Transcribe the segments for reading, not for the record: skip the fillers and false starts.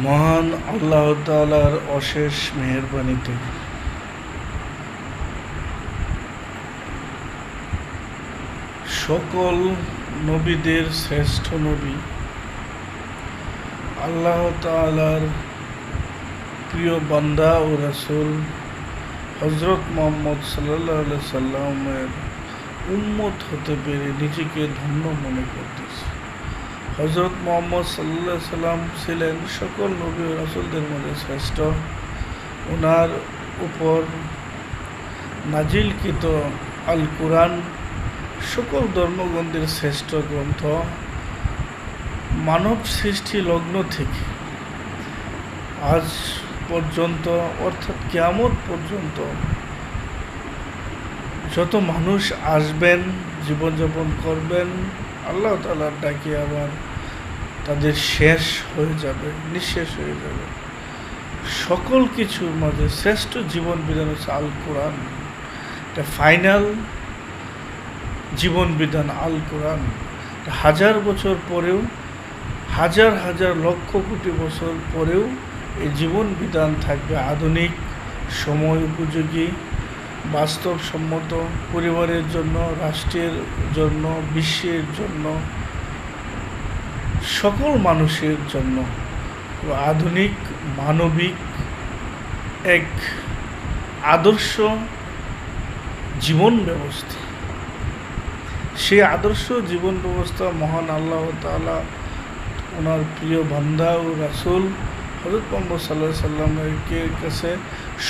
মহান আল্লাহ তাআলার অশেষ মেহেরবানিতে সকল নবীদের শ্রেষ্ঠ নবী আল্লাহ তাআলার প্রিয় বান্দা ও রাসূল হযরত মুহাম্মদ সাল্লাল্লাহু আলাইহি সাল্লামের উম্মত হতে পেরে নিজেকে ধন্য মনে করতেছে। হযরত মুহাম্মদ সাল্লাল্লাহু আলাইহি সাল্লাম ছিলেন সকল নবী ও রাসূলদের মধ্যে শ্রেষ্ঠ। ওনার উপর নাজিলকৃত আল কুরআন সকল ধর্মগ্রন্থের শ্রেষ্ঠ গ্রন্থ। মানব সৃষ্টি লগ্ন থেকে আজ পর্যন্ত অর্থাৎ কিয়ামত পর্যন্ত যত মানুষ আসবেন, জীবনযাপন করবেন, আল্লাহ তাআলার ডাকে আবার তাদের শেষ হয়ে যাবে, নিঃশেষ হয়ে যাবে। সকল কিছুর মাঝে শ্রেষ্ঠ জীবন বিধান হচ্ছে আল কোরআন। এটা ফাইনাল জীবন বিধান আল কোরআন। হাজার বছর পরেও, হাজার হাজার লক্ষ কোটি বছর পরেও এই জীবন বিধান থাকবে আধুনিক, সময় উপযোগী, বাস্তবসম্মত, পরিবারের জন্য, রাষ্ট্রের জন্য, বিশ্বের জন্য, সকল মানুষের জন্য আধুনিক মানবিক এক আদর্শ জীবন ব্যবস্থা। সেই আদর্শ জীবন ব্যবস্থা মহান আল্লাহ তাআলা ওনার প্রিয় বান্দা ও রাসূল হযরত মুহাম্মদ সাল্লাল্লাহু আলাইহি সাল্লামের কাছে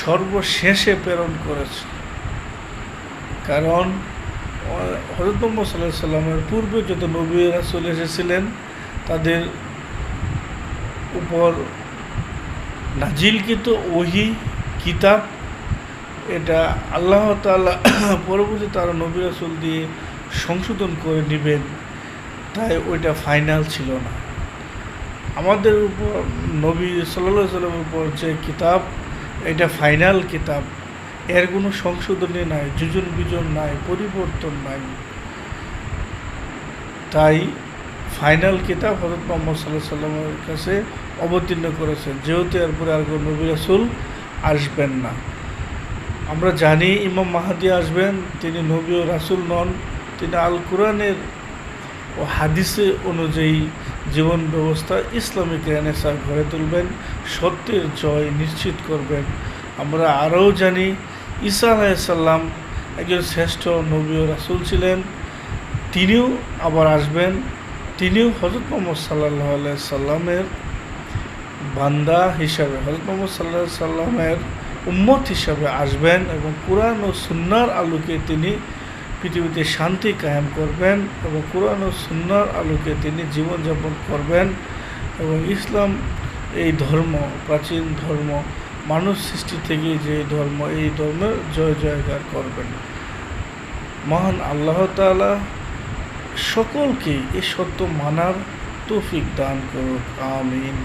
সর্বশেষে প্রেরণ করেছে। কারণ হযরত মুহাম্মদ সাল্লাল্লাহু আলাইহি সাল্লামের পূর্বে যত নবী রাসূল এসেছিলেন তাদের উপর নাজিলকৃত ওহী কিতাব, এটা আল্লাহ তাআলা পরবর্তী তারা নবী রাসূল দিয়ে সংশোধন করে নেবেন, তাই ওইটা ফাইনাল ছিল না। আমাদের উপর নবী সাল্লাল্লাহু আলাইহি সাল্লামের উপর যে কিতাব, এটা ফাইনাল কিতাব, এর কোনো সংশোধনী নাই, যোজন বিজন নাই, পরিবর্তন নাই। তাই ফাইনাল কিতাব হযরত মুহাম্মদ সাল্লাল্লাহু আলাইহি সাল্লামের কাছে অবতীর্ণ করেছেন, যেহেতু এরপরে আর কোনো নবী রাসূল আসবেন না। আমরা জানি ইমাম মাহদী আসবেন, তিনি নবী ও রাসূল নন, তিনি আল কোরআনের ও হাদিসে অনুযায়ী জীবন ব্যবস্থা ইসলামিক রেনেসাঁ গড়ে তুলবেন, সত্যের জয় নিশ্চিত করবেন। আমরা আরও জানি ঈসা আলাইহিস সালাম একজন শ্রেষ্ঠ নবী ও রাসূল ছিলেন, তিনিও আবার আসবেন, তিনিও হযরত মুহাম্মদ সাল্লাল্লাহু আলাইহি সাল্লামের বান্দা হিসাবে, হযরত মুহাম্মদ সাল্লাল্লাহু আলাইহি সাল্লামের উম্মত হিসাবে আসবেন এবং কুরআন ও সুন্নাহর আলোকে তিনি পৃথিবীতে শান্তি কায়েম করবেন এবং কুরআন ও সুন্নাহর আলোকে তিনি জীবনযাপন করবেন এবং ইসলাম এই ধর্ম, প্রাচীন ধর্ম, মানুষ সৃষ্টি থেকে যে ধর্ম, এই ধর্মের জয় জয়গার করবেন। মহান আল্লাহ তাআলা সকলকে এই সত্য মানার তৌফিক দান করুক, আমিন।